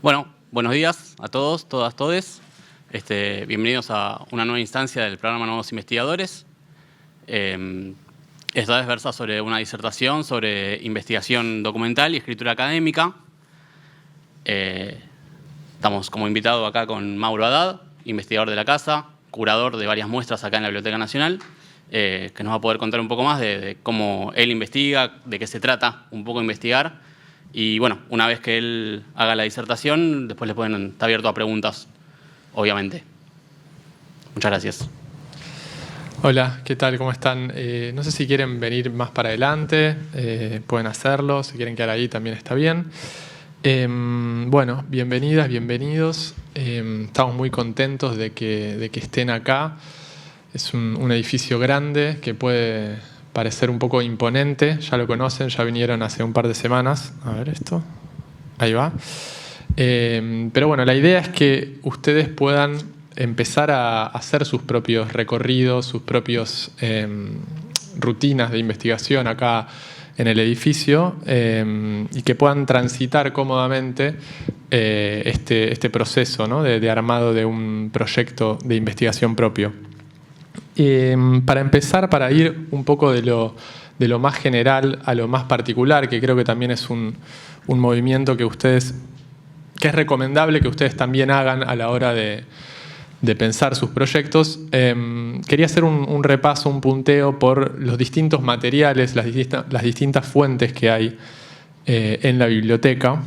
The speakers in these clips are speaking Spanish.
Bueno, buenos días a todos, todas, todes. Bienvenidos a una nueva instancia del programa Nuevos Investigadores. Esta vez versa sobre una disertación sobre investigación documental y escritura académica. Estamos como invitado acá con Mauro Haddad, investigador de la casa, curador de varias muestras acá en la Biblioteca Nacional, que nos va a poder contar un poco más de cómo él investiga, de qué se trata un poco investigar. Y bueno, una vez que él haga la disertación, después está abierto a preguntas, obviamente. Muchas gracias. Hola, ¿qué tal? ¿Cómo están? No sé si quieren venir más para adelante, pueden hacerlo, si quieren quedar ahí también está bien. Bueno, bienvenidas, bienvenidos. Estamos muy contentos de que estén acá. Es un edificio grande que puede parecer un poco imponente, ya lo conocen, ya vinieron hace un par de semanas. A ver esto, ahí va. Pero bueno, la idea es que ustedes puedan empezar a hacer sus propios recorridos, sus propios rutinas de investigación acá en el edificio y que puedan transitar cómodamente este proceso, ¿no? de armado de un proyecto de investigación propio. Para empezar, para ir un poco de lo más general a lo más particular, que creo que también es un movimiento que es recomendable que ustedes también hagan a la hora de pensar sus proyectos, quería hacer un repaso, un punteo por los distintos materiales, las distintas fuentes que hay en la biblioteca,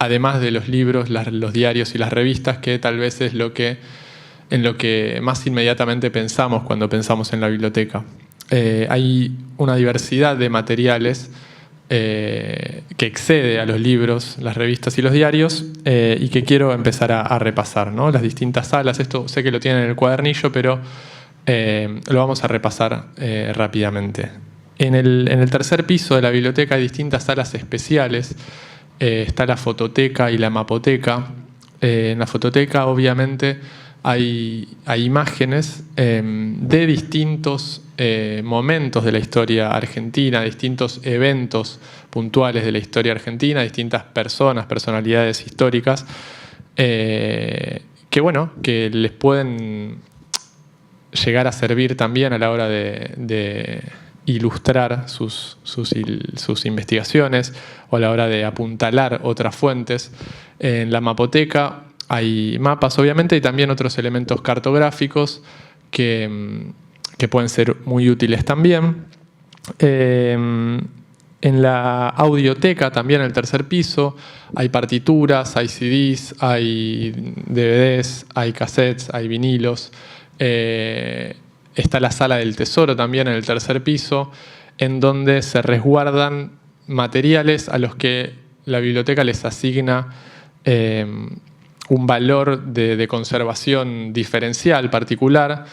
además de los libros, los diarios y las revistas, que tal vez es en lo que más inmediatamente pensamos cuando pensamos en la biblioteca. Hay una diversidad de materiales que excede a los libros, las revistas y los diarios y que quiero empezar a repasar, ¿no? Las distintas salas. Esto sé que lo tienen en el cuadernillo, pero lo vamos a repasar rápidamente. En el tercer piso de la biblioteca hay distintas salas especiales. Está la fototeca y la mapoteca. En la fototeca, obviamente, hay imágenes de distintos momentos de la historia argentina, distintos eventos puntuales de la historia argentina, distintas personalidades históricas, que les pueden llegar a servir también a la hora de ilustrar sus investigaciones o a la hora de apuntalar otras fuentes. En la mapoteca hay mapas, obviamente, y también otros elementos cartográficos que pueden ser muy útiles también. En la audioteca, también en el tercer piso, hay partituras, hay CDs, hay DVDs, hay cassettes, hay vinilos. Está la sala del tesoro también en el tercer piso, en donde se resguardan materiales a los que la biblioteca les asigna un valor de conservación diferencial, particular.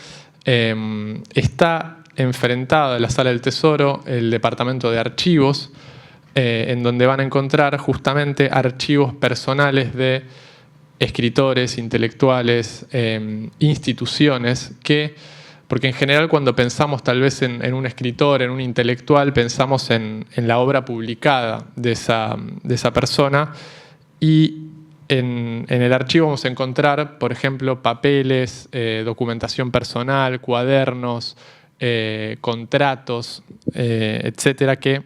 Está enfrentado a la sala del tesoro el departamento de archivos, en donde van a encontrar justamente archivos personales de escritores, intelectuales, instituciones, porque en general cuando pensamos tal vez en un escritor, en un intelectual, pensamos en la obra publicada de esa persona, y en el archivo vamos a encontrar, por ejemplo, papeles, documentación personal, cuadernos, contratos, etcétera, que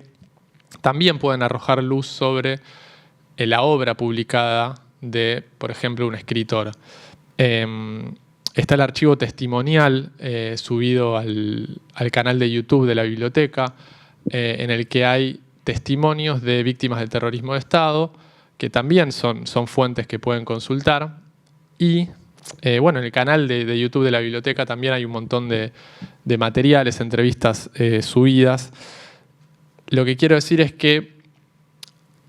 también pueden arrojar luz sobre la obra publicada de, por ejemplo, un escritor. Está el archivo testimonial subido al canal de YouTube de la biblioteca, en el que hay testimonios de víctimas del terrorismo de Estado, que también son fuentes que pueden consultar. Y en el canal de YouTube de la biblioteca también hay un montón de materiales, entrevistas subidas. Lo que quiero decir es que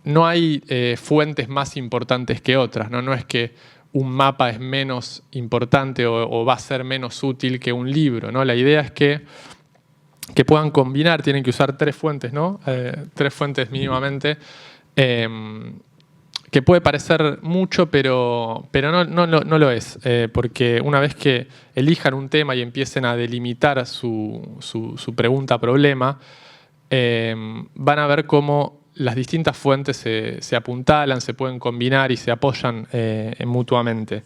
no hay fuentes más importantes que otras, ¿no? No es que un mapa es menos importante o va a ser menos útil que un libro, ¿no? La idea es que puedan combinar, tienen que usar 3 fuentes, ¿no? 3 fuentes mínimamente, que puede parecer mucho, pero no lo es, porque una vez que elijan un tema y empiecen a delimitar su pregunta-problema, van a ver cómo las distintas fuentes se apuntalan, se pueden combinar y se apoyan mutuamente.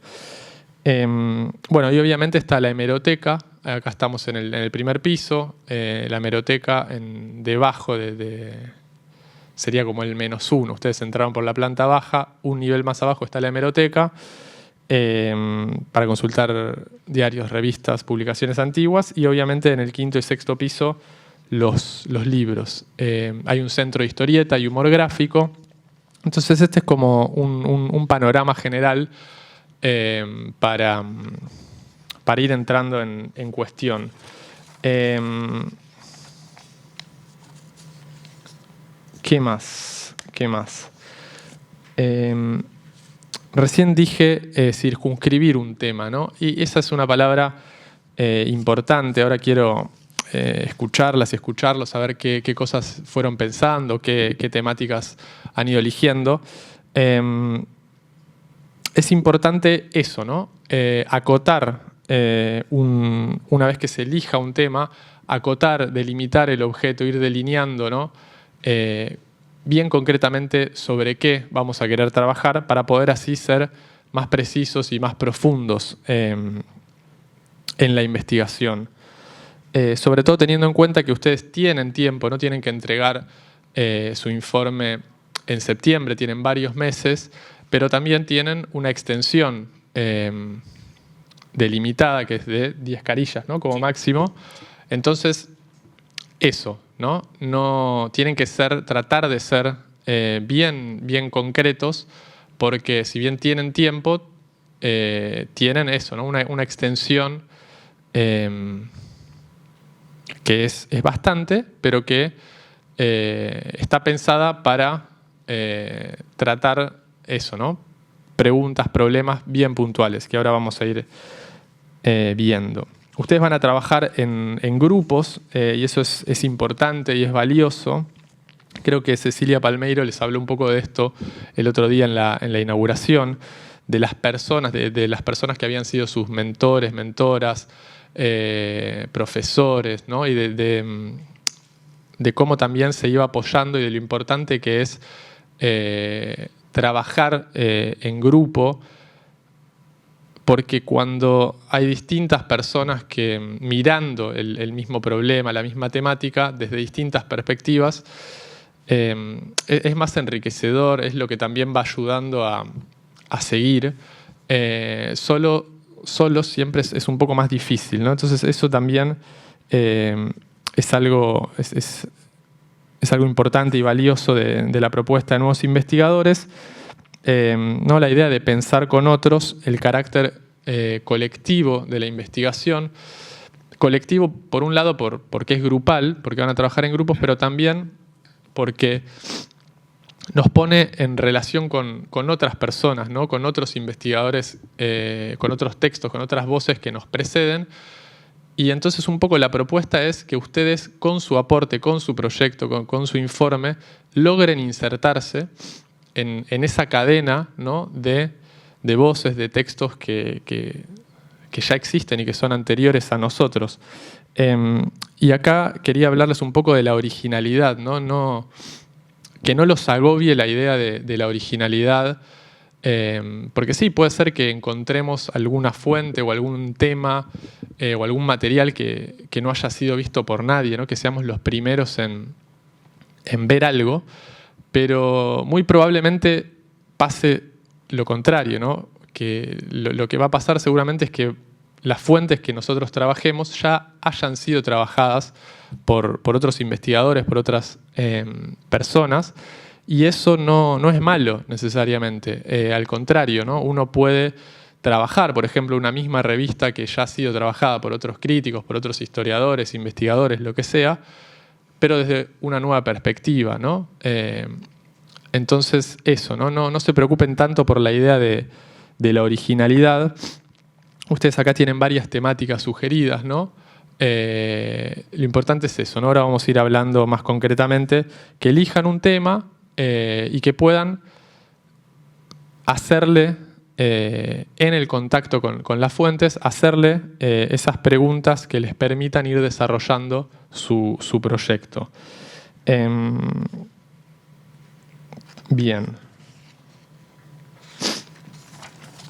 Bueno, y obviamente está la hemeroteca. Acá estamos en el primer piso. La hemeroteca debajo sería como el -1. Ustedes entraron por la planta baja, un nivel más abajo está la hemeroteca para consultar diarios, revistas, publicaciones antiguas, y obviamente en el quinto y sexto piso los libros. Hay un centro de historieta y humor gráfico. Entonces este es como un panorama general para ir entrando en cuestión. ¿Qué más? Recién dije circunscribir un tema, ¿no? Y esa es una palabra importante. Ahora quiero escucharlas y escucharlos, saber qué cosas fueron pensando, qué temáticas han ido eligiendo. Es importante eso, ¿no? Acotar, una vez que se elija un tema, acotar, delimitar el objeto, ir delineando, ¿no? Bien concretamente sobre qué vamos a querer trabajar para poder así ser más precisos y más profundos en la investigación. Sobre todo teniendo en cuenta que ustedes tienen tiempo, no tienen que entregar su informe en septiembre, tienen varios meses, pero también tienen una extensión delimitada que es de 10 carillas, ¿no? Como máximo. Entonces, eso, ¿no? No tienen que tratar de ser bien concretos, porque si bien tienen tiempo, tienen eso, ¿no? Una extensión que es bastante, pero que está pensada para tratar eso, ¿no? Preguntas, problemas bien puntuales, que ahora vamos a ir viendo. Ustedes van a trabajar en grupos y eso es importante y es valioso. Creo que Cecilia Palmeiro les habló un poco de esto el otro día en la inauguración, de las personas, de las personas que habían sido sus mentores, mentoras, profesores, ¿no? Y de cómo también se iba apoyando y de lo importante que es trabajar en grupo, porque cuando hay distintas personas que mirando el mismo problema, la misma temática, desde distintas perspectivas, es más enriquecedor, es lo que también va ayudando a seguir. Solo siempre es un poco más difícil, ¿no? Entonces eso también es algo importante y valioso de la propuesta de nuevos investigadores. ¿No? La idea de pensar con otros, el carácter colectivo de la investigación. Colectivo, por un lado, porque es grupal, porque van a trabajar en grupos, pero también porque nos pone en relación con otras personas, ¿no? Con otros investigadores, con otros textos, con otras voces que nos preceden. Y entonces un poco la propuesta es que ustedes, con su aporte, con su proyecto, con su informe, logren insertarse en esa cadena, ¿no? de voces, de textos que ya existen y que son anteriores a nosotros. Y acá quería hablarles un poco de la originalidad, ¿no? Que no los agobie la idea de la originalidad, porque sí, puede ser que encontremos alguna fuente o algún tema o algún material que no haya sido visto por nadie, ¿no? Que seamos los primeros en ver algo, pero muy probablemente pase lo contrario, ¿no? Que lo que va a pasar seguramente es que las fuentes que nosotros trabajemos ya hayan sido trabajadas por otros investigadores, por otras personas, y eso no es malo necesariamente. Al contrario, ¿no? Uno puede trabajar, por ejemplo, una misma revista que ya ha sido trabajada por otros críticos, por otros historiadores, investigadores, lo que sea, pero desde una nueva perspectiva, ¿no? Entonces, eso, ¿no? No se preocupen tanto por la idea de la originalidad. Ustedes acá tienen varias temáticas sugeridas, ¿no? Lo importante es eso, ¿no? Ahora vamos a ir hablando más concretamente, que elijan un tema y que puedan hacerle, en el contacto con las fuentes, hacerle esas preguntas que les permitan ir desarrollando su proyecto. Bien.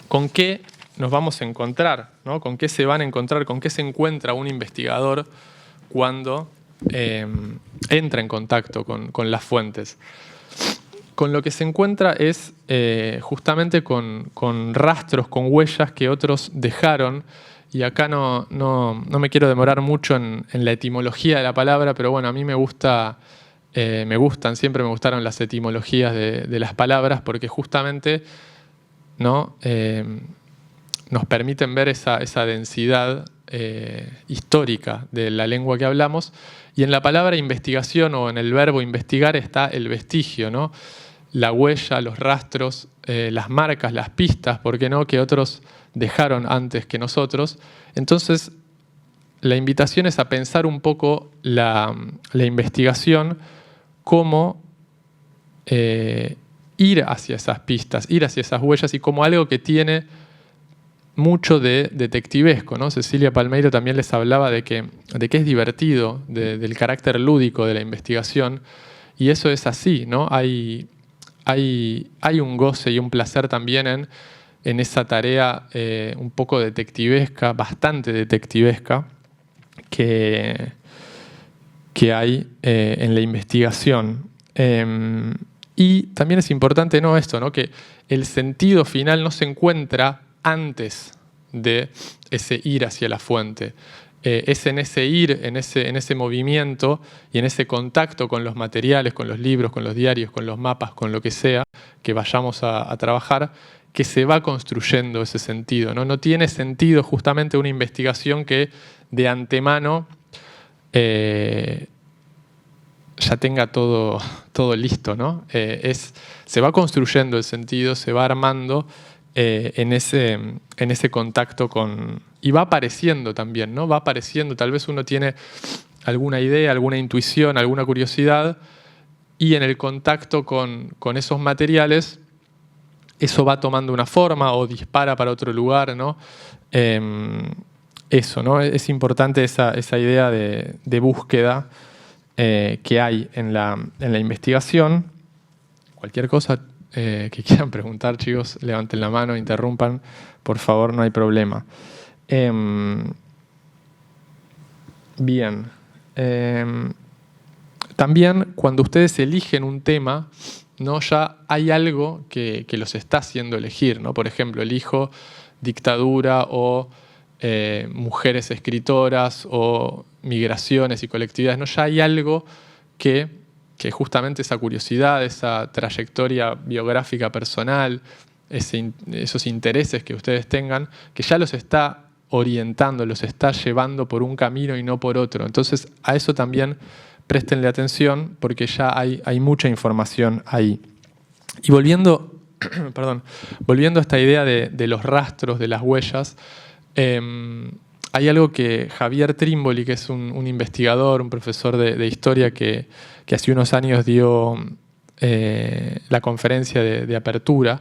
¿Con qué nos vamos a encontrar, ¿no? ¿Con qué se van a encontrar? ¿Con qué se encuentra un investigador cuando entra en contacto con las fuentes? Con lo que se encuentra es justamente con rastros, con huellas que otros dejaron. Y acá no me quiero demorar mucho en la etimología de la palabra, pero bueno, a mí siempre me gustaron las etimologías de las palabras, porque justamente, ¿no? Nos permiten ver esa densidad histórica de la lengua que hablamos. Y en la palabra investigación o en el verbo investigar está el vestigio, ¿no? La huella, los rastros, las marcas, las pistas, ¿por qué no?, que otros dejaron antes que nosotros. Entonces, la invitación es a pensar un poco la investigación como ir hacia esas pistas, ir hacia esas huellas y como algo que tiene mucho de detectivesco, ¿no? Cecilia Palmeiro también les hablaba de que es divertido, del carácter lúdico de la investigación, y eso es así, ¿no? Hay un goce y un placer también en esa tarea un poco detectivesca, bastante detectivesca, que hay en la investigación. Y también es importante, ¿no?, esto, ¿no?, que el sentido final no se encuentra antes de ese ir hacia la fuente. Es en ese ir, en ese movimiento y en ese contacto con los materiales, con los libros, con los diarios, con los mapas, con lo que sea que vayamos a trabajar, que se va construyendo ese sentido, ¿no? No tiene sentido justamente una investigación que de antemano ya tenga todo listo, ¿no? Se va construyendo el sentido, se va armando en ese contacto con... Y va apareciendo también, ¿no? Va apareciendo, tal vez uno tiene alguna idea, alguna intuición, alguna curiosidad, y en el contacto con esos materiales, eso va tomando una forma o dispara para otro lugar, ¿no? Eso, ¿no? Es importante esa idea de búsqueda que hay en la investigación. Cualquier cosa que quieran preguntar, chicos, levanten la mano, interrumpan, por favor, no hay problema. Bien. También cuando ustedes eligen un tema, ¿no?, ya hay algo que los está haciendo elegir, ¿no? Por ejemplo, elijo dictadura o mujeres escritoras o migraciones y colectividades, ¿no? Ya hay algo que justamente esa curiosidad, esa trayectoria biográfica personal, esos intereses que ustedes tengan, que ya los está orientando, los está llevando por un camino y no por otro. Entonces, a eso también préstenle atención porque ya hay mucha información ahí. Y volviendo a esta idea de los rastros, de las huellas, hay algo que Javier Trimboli, que es un investigador, un profesor de historia que hace unos años dio la conferencia de apertura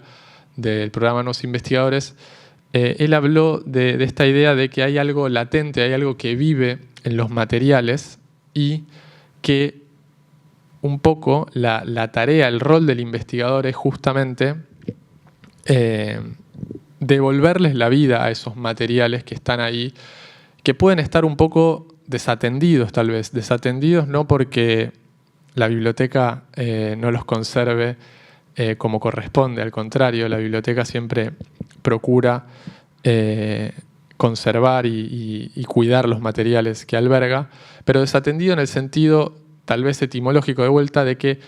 del programa Nuevos Investigadores, él habló de esta idea de que hay algo latente, hay algo que vive en los materiales y que un poco la tarea, el rol del investigador es justamente devolverles la vida a esos materiales que están ahí, que pueden estar un poco desatendidos tal vez, desatendidos no porque la biblioteca no los conserve como corresponde, al contrario, la biblioteca siempre procura conservar y cuidar los materiales que alberga, pero desatendido en el sentido tal vez etimológico de vuelta de que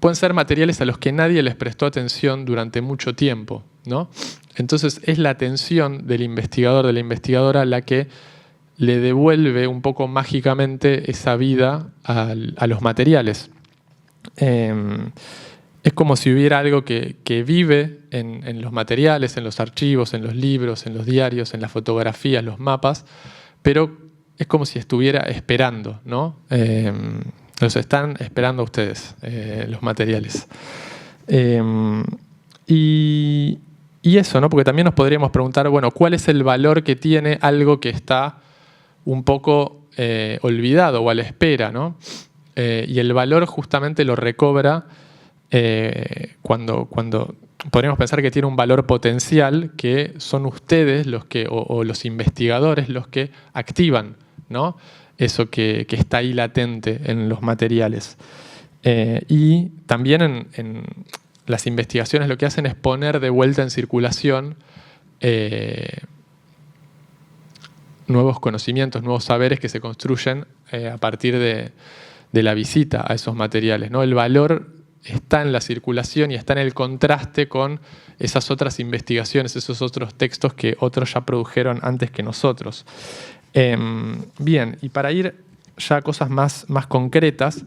pueden ser materiales a los que nadie les prestó atención durante mucho tiempo, ¿no? Entonces es la atención del investigador, de la investigadora, la que le devuelve un poco mágicamente esa vida a los materiales. Es como si hubiera algo que vive en los materiales, en los archivos, en los libros, en los diarios, en las fotografías, los mapas, pero es como si estuviera esperando, ¿no? Los están esperando a ustedes, los materiales. Y eso, ¿no? Porque también nos podríamos preguntar, bueno, ¿cuál es el valor que tiene algo que está un poco olvidado o a la espera, ¿no? Y el valor justamente lo recobra cuando podríamos pensar que tiene un valor potencial, que son ustedes o los investigadores los que activan, ¿no? Eso que está ahí latente en los materiales. Y también en las investigaciones lo que hacen es poner de vuelta en circulación nuevos conocimientos, nuevos saberes que se construyen a partir de la visita a esos materiales, ¿no? El valor está en la circulación y está en el contraste con esas otras investigaciones, esos otros textos que otros ya produjeron antes que nosotros. Bien, y para ir ya a cosas más concretas,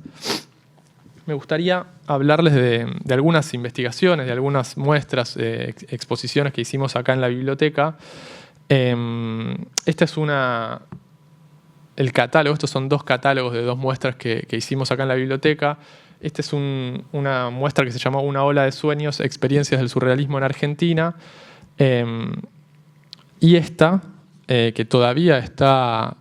me gustaría hablarles de algunas investigaciones, de algunas muestras, exposiciones que hicimos acá en la biblioteca. Este es el catálogo, estos son 2 catálogos de 2 muestras que hicimos acá en la biblioteca. Esta es una muestra que se llamó Una ola de sueños, experiencias del surrealismo en Argentina. Y esta, que todavía está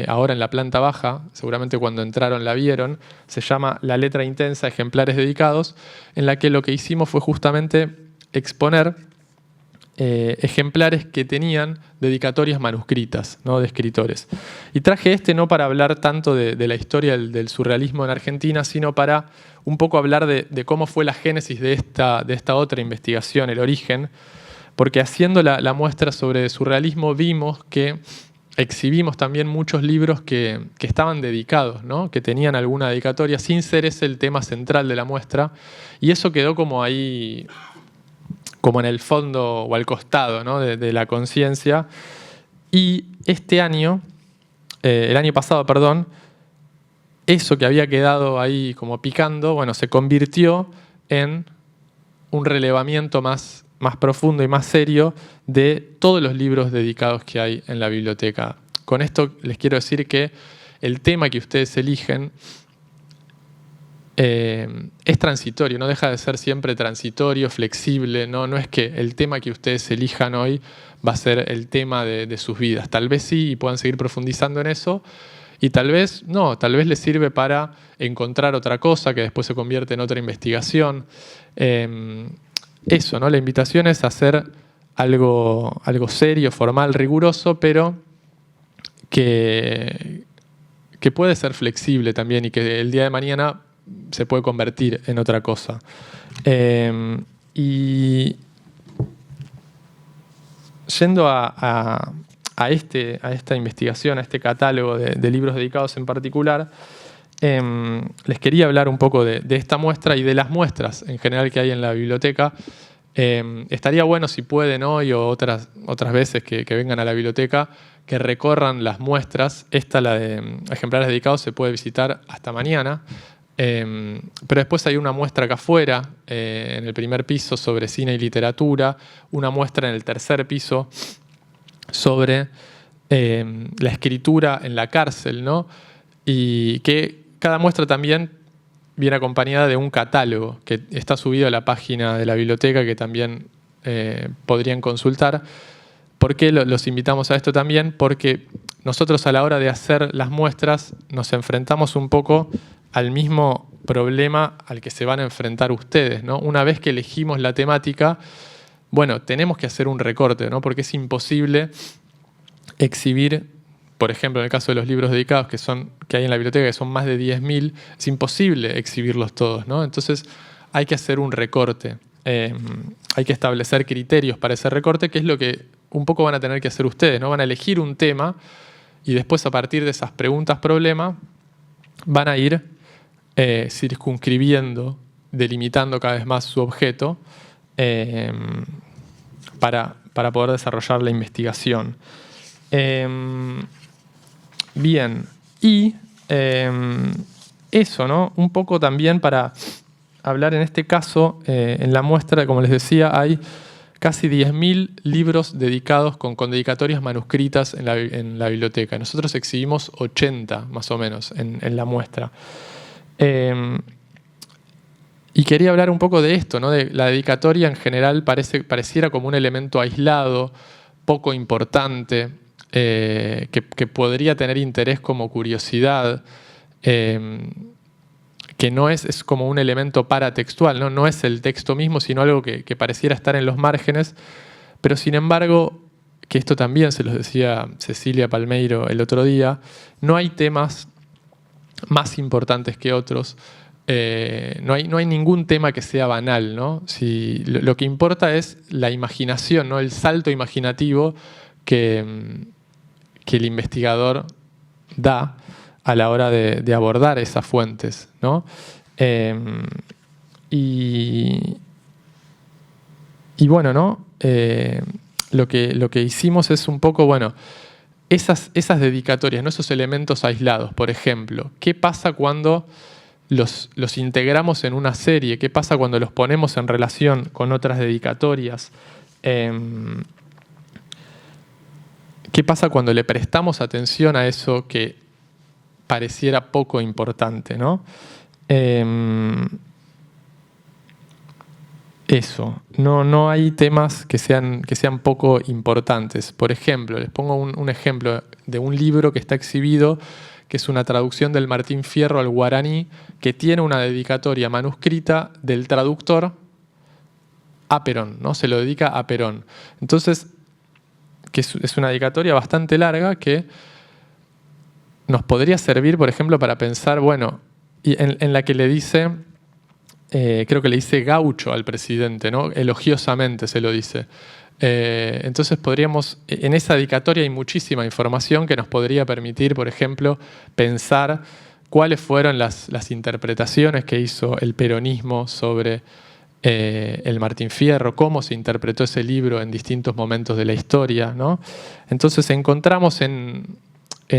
ahora en la planta baja, seguramente cuando entraron la vieron, se llama La letra intensa, ejemplares dedicados, en la que lo que hicimos fue justamente exponer ejemplares que tenían dedicatorias manuscritas, ¿no? De escritores. Y traje no para hablar tanto de la historia del surrealismo en Argentina, sino para un poco hablar de cómo fue la génesis de esta otra investigación, el origen, porque haciendo la muestra sobre surrealismo vimos que exhibimos también muchos libros que estaban dedicados, ¿no? Que tenían alguna dedicatoria, sin ser ese el tema central de la muestra, y eso quedó como ahí, como en el fondo o al costado, ¿no? de la conciencia. Y este año, el año pasado, perdón, eso que había quedado ahí como picando, bueno, se convirtió en un relevamiento más profundo y más serio de todos los libros dedicados que hay en la biblioteca. Con esto les quiero decir que el tema que ustedes eligen es transitorio, no deja de ser siempre transitorio, flexible, no es que el tema que ustedes elijan hoy va a ser el tema de sus vidas. Tal vez sí y puedan seguir profundizando en eso, y tal vez no, tal vez les sirve para encontrar otra cosa que después se convierte en otra investigación. Eso, ¿no? La invitación es hacer algo serio, formal, riguroso, pero que puede ser flexible también y que el día de mañana se puede convertir en otra cosa. Y yendo a esta investigación, a este catálogo de libros dedicados en particular, les quería hablar un poco de esta muestra y de las muestras en general que hay en la biblioteca. Estaría bueno, si pueden hoy o otras veces que vengan a la biblioteca, que recorran las muestras. Esta, la de ejemplares dedicados, se puede visitar hasta mañana. Pero después hay una muestra acá afuera, en el primer piso, sobre cine y literatura, una muestra en el tercer piso sobre la escritura en la cárcel, ¿no? Y que cada muestra también viene acompañada de un catálogo que está subido a la página de la biblioteca, que también podrían consultar. ¿Por qué los invitamos a esto también? Porque nosotros, a la hora de hacer las muestras, nos enfrentamos un poco al mismo problema al que se van a enfrentar ustedes, ¿no? Una vez que elegimos la temática, bueno, tenemos que hacer un recorte, ¿no? Porque es imposible exhibir, por ejemplo, en el caso de los libros dedicados que hay en la biblioteca, que son más de 10.000, es imposible exhibirlos todos, ¿no? Entonces hay que hacer un recorte. Hay que establecer criterios para ese recorte, que es lo que un poco van a tener que hacer ustedes, ¿no? Van a elegir un tema y después, a partir de esas preguntas-problema, van a ir circunscribiendo, delimitando cada vez más su objeto para poder desarrollar la investigación. Bien, y eso, ¿no? Un poco también para hablar en este caso, en la muestra, como les decía, hay casi 10.000 libros dedicados con dedicatorias manuscritas en la biblioteca. Nosotros exhibimos 80, más o menos, en la muestra. Y quería hablar un poco de esto, ¿no? De la dedicatoria en general pareciera como un elemento aislado, poco importante, que podría tener interés como curiosidad, que que no es como un elemento paratextual, ¿no? No es el texto mismo, sino algo que pareciera estar en los márgenes, pero sin embargo, que esto también se los decía Cecilia Palmeiro el otro día, no hay temas más importantes que otros. No hay ningún tema que sea banal, ¿no? Lo que importa es la imaginación, ¿no? El salto imaginativo que el investigador da a la hora de abordar esas fuentes, ¿no? Y bueno, ¿no? Lo que hicimos es un poco, bueno, esas dedicatorias, ¿no? Esos elementos aislados. Por ejemplo, ¿qué pasa cuando los integramos en una serie? ¿Qué pasa cuando los ponemos en relación con otras dedicatorias? ¿Qué pasa cuando le prestamos atención a eso que pareciera poco importante, ¿no? Eso, no hay temas que sean poco importantes. Por ejemplo, les pongo un ejemplo de un libro que está exhibido, que es una traducción del Martín Fierro al guaraní, que tiene una dedicatoria manuscrita del traductor a Perón, ¿no? Se lo dedica a Perón. Entonces, que es una dedicatoria bastante larga que nos podría servir, por ejemplo, para pensar, bueno, en la que le dice, creo que le dice gaucho al presidente, ¿no? Elogiosamente se lo dice. Entonces podríamos, en esa dedicatoria hay muchísima información que nos podría permitir, por ejemplo, pensar cuáles fueron las interpretaciones que hizo el peronismo sobre el Martín Fierro, cómo se interpretó ese libro en distintos momentos de la historia, ¿no? Entonces encontramos en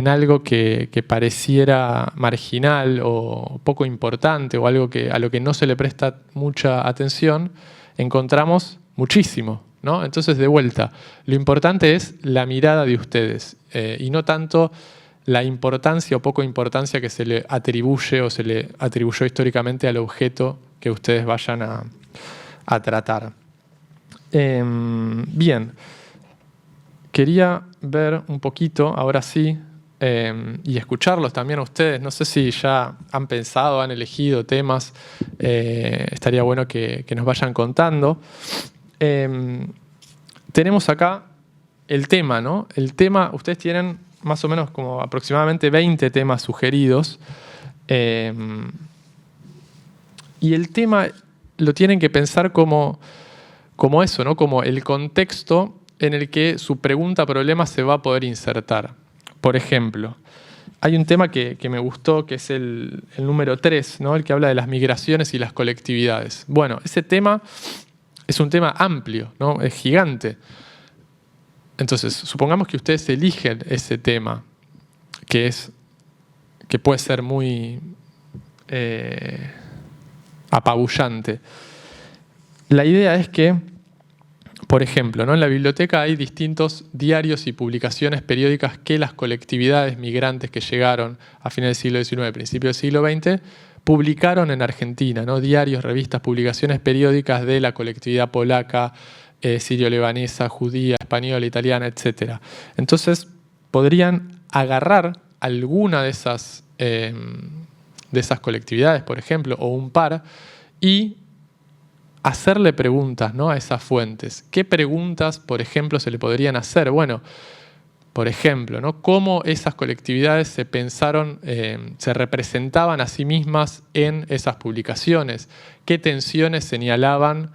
algo que pareciera marginal o poco importante o algo a lo que no se le presta mucha atención, encontramos muchísimo, ¿no? Entonces, de vuelta, lo importante es la mirada de ustedes y no tanto la importancia o poco importancia que se le atribuye o se le atribuyó históricamente al objeto que ustedes vayan a tratar. Bien, quería ver un poquito, ahora sí, y escucharlos también a ustedes. No sé si ya han pensado, han elegido temas. Estaría bueno que nos vayan contando. Tenemos acá el tema, ¿no? El tema, ustedes tienen más o menos como aproximadamente 20 temas sugeridos. Y el tema lo tienen que pensar como eso, ¿no? Como el contexto en el que su pregunta-problema se va a poder insertar. Por ejemplo, hay un tema que me gustó, que es el número 3, ¿no? El que habla de las migraciones y las colectividades. Bueno, ese tema es un tema amplio, ¿no? Es gigante. Entonces, supongamos que ustedes eligen ese tema, que puede ser muy apabullante. La idea es que, por ejemplo, ¿no? En la biblioteca hay distintos diarios y publicaciones periódicas que las colectividades migrantes que llegaron a finales del siglo XIX, principios del siglo XX, publicaron en Argentina, ¿no? Diarios, revistas, publicaciones periódicas de la colectividad polaca, sirio-lebanesa, judía, española, italiana, etc. Entonces, podrían agarrar alguna de esas colectividades, por ejemplo, o un par, y hacerle preguntas, ¿no? A esas fuentes. ¿Qué preguntas, por ejemplo, se le podrían hacer? Bueno, por ejemplo, ¿no? ¿Cómo esas colectividades se pensaron, se representaban a sí mismas en esas publicaciones? ¿Qué tensiones señalaban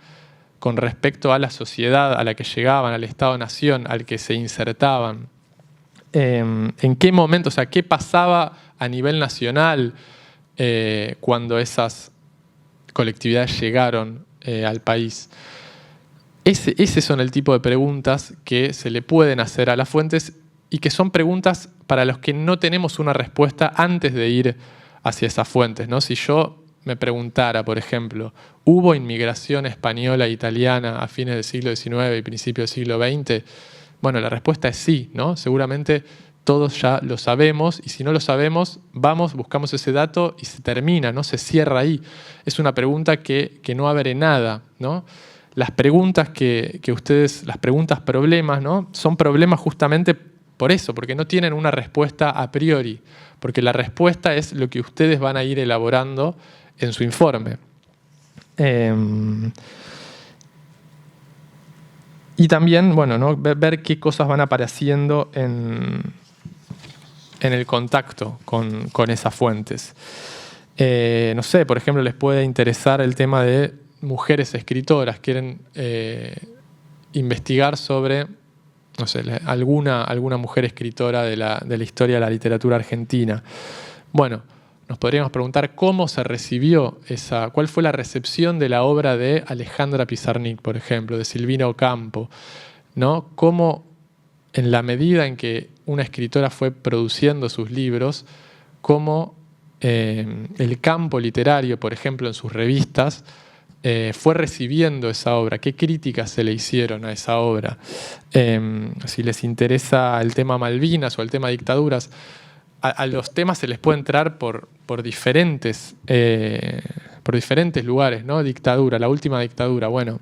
con respecto a la sociedad a la que llegaban, al Estado-Nación, al que se insertaban? ¿En qué momento, o sea, qué pasaba a nivel nacional cuando esas colectividades llegaron al país? Ese son el tipo de preguntas que se le pueden hacer a las fuentes y que son preguntas para las que no tenemos una respuesta antes de ir hacia esas fuentes, ¿no? Si yo me preguntara, por ejemplo, ¿hubo inmigración española e italiana a fines del siglo XIX y principios del siglo XX? Bueno, la respuesta es sí, ¿no? Seguramente todos ya lo sabemos, y si no lo sabemos, vamos, buscamos ese dato y se termina, ¿no? Se cierra ahí. Es una pregunta que no abre nada, ¿no? Las preguntas que ustedes, las preguntas problemas, ¿no? Son problemas justamente por eso, porque no tienen una respuesta a priori, porque la respuesta es lo que ustedes van a ir elaborando en su informe. Y también, bueno, ¿no? ver qué cosas van apareciendo en el contacto con esas fuentes. No sé, por ejemplo, les puede interesar el tema de mujeres escritoras. Quieren investigar sobre, no sé, alguna mujer escritora de la historia de la literatura argentina. Bueno, nos podríamos preguntar cómo se recibió cuál fue la recepción de la obra de Alejandra Pizarnik, por ejemplo, de Silvina Ocampo, ¿no? Cómo, en la medida en que una escritora fue produciendo sus libros, cómo el campo literario, por ejemplo, en sus revistas, fue recibiendo esa obra, qué críticas se le hicieron a esa obra. Si les interesa el tema Malvinas o el tema dictaduras, a los temas se les puede entrar por diferentes lugares, ¿no? Dictadura, la última dictadura, bueno,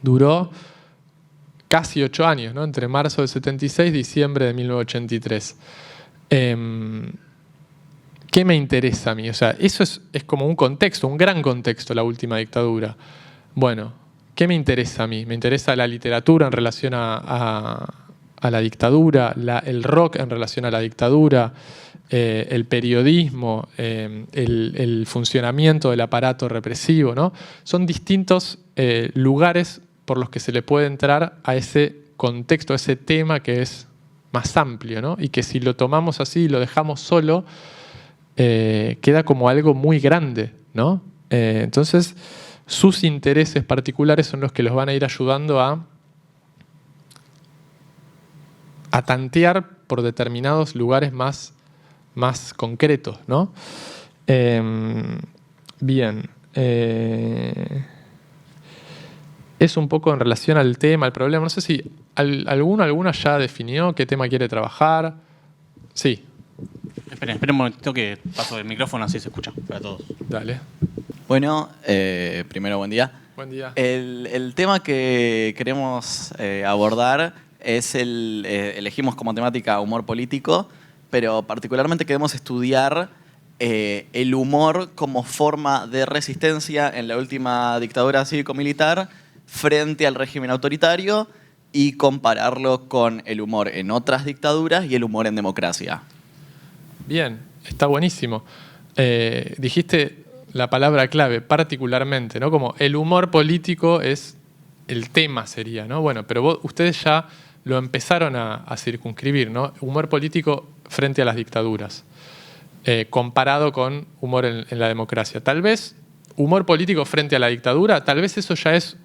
duró casi 8 años, ¿no? Entre marzo del 76 y diciembre de 1983. ¿Qué me interesa a mí? O sea, eso es como un contexto, un gran contexto, la última dictadura. Bueno, ¿qué me interesa a mí? Me interesa la literatura en relación a la dictadura, el rock en relación a la dictadura, el periodismo, el funcionamiento del aparato represivo, ¿no? Son distintos lugares por los que se le puede entrar a ese contexto, a ese tema que es más amplio, ¿no? Y que si lo tomamos así y lo dejamos solo, queda como algo muy grande, ¿no? Entonces, sus intereses particulares son los que los van a ir ayudando a tantear por determinados lugares más concretos, ¿no? Bien. Es un poco en relación al tema, al problema. No sé si alguna ya definió qué tema quiere trabajar. Sí. Esperen un momentito que paso el micrófono, así se escucha para todos. Dale. Bueno, primero buen día. Buen día. El tema que queremos abordar es elegimos como temática humor político, pero particularmente queremos estudiar el humor como forma de resistencia en la última dictadura cívico-militar frente al régimen autoritario y compararlo con el humor en otras dictaduras y el humor en democracia. Bien, está buenísimo. Dijiste la palabra clave, particularmente, ¿no? Como el humor político es el tema, sería, ¿no? Bueno, pero ustedes ya lo empezaron a circunscribir, ¿no? Humor político frente a las dictaduras, comparado con humor en la democracia. Tal vez humor político frente a la dictadura, tal vez eso ya es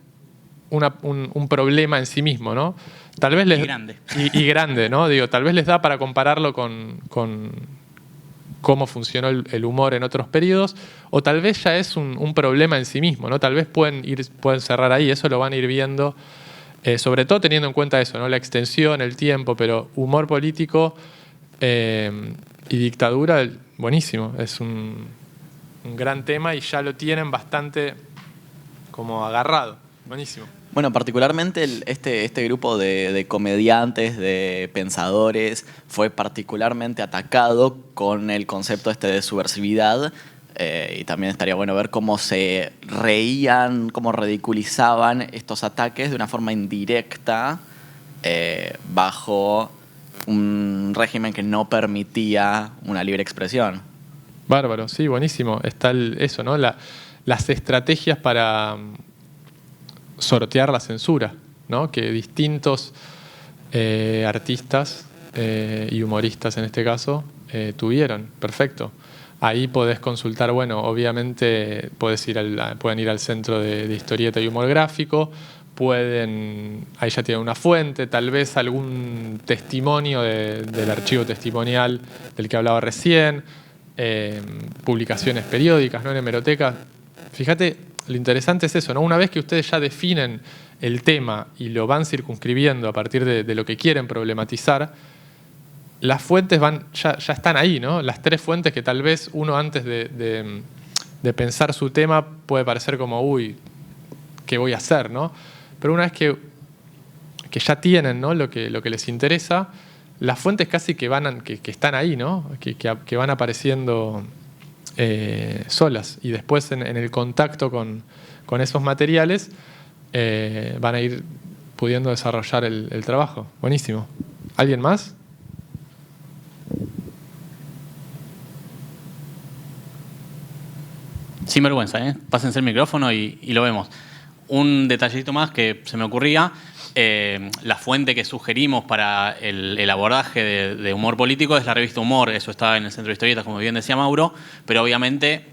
un problema en sí mismo, ¿no? Tal vez y grande. Y grande, ¿no? Digo, tal vez les da para compararlo con cómo funcionó el humor en otros periodos, o tal vez ya es un problema en sí mismo, ¿no? Tal vez pueden cerrar ahí, eso lo van a ir viendo, sobre todo teniendo en cuenta eso, ¿no? La extensión, el tiempo, pero humor político y dictadura, buenísimo, es un gran tema y ya lo tienen bastante como agarrado, buenísimo. Bueno, particularmente este grupo de comediantes, de pensadores, fue particularmente atacado con el concepto de subversividad, y también estaría bueno ver cómo se reían, cómo ridiculizaban estos ataques de una forma indirecta bajo un régimen que no permitía una libre expresión. Bárbaro, sí, buenísimo. Está eso, ¿no? Las estrategias para sortear la censura, ¿no? Que distintos artistas y humoristas en este caso tuvieron. Perfecto. Ahí podés consultar, bueno, obviamente pueden ir al Centro de Historieta y Humor Gráfico, ahí ya tienen una fuente, tal vez algún testimonio del archivo testimonial del que hablaba recién, publicaciones periódicas, ¿no? En hemeroteca. Fíjate, lo interesante es eso, ¿no? Una vez que ustedes ya definen el tema y lo van circunscribiendo a partir de lo que quieren problematizar, las fuentes ya están ahí, ¿no? Las 3 fuentes que tal vez uno antes de pensar su tema puede parecer como, uy, ¿qué voy a hacer, no? Pero una vez que ya tienen, ¿no? lo que les interesa, las fuentes casi que están ahí, ¿no? Que van apareciendo solas. Y después en el contacto con esos materiales van a ir pudiendo desarrollar el trabajo. Buenísimo. ¿Alguien más? Sin vergüenza, ¿eh? Pásense el micrófono y lo vemos. Un detallito más que se me ocurría, la fuente que sugerimos para el abordaje de humor político es la revista Humor, eso está en el Centro de Historietas, como bien decía Mauro, pero obviamente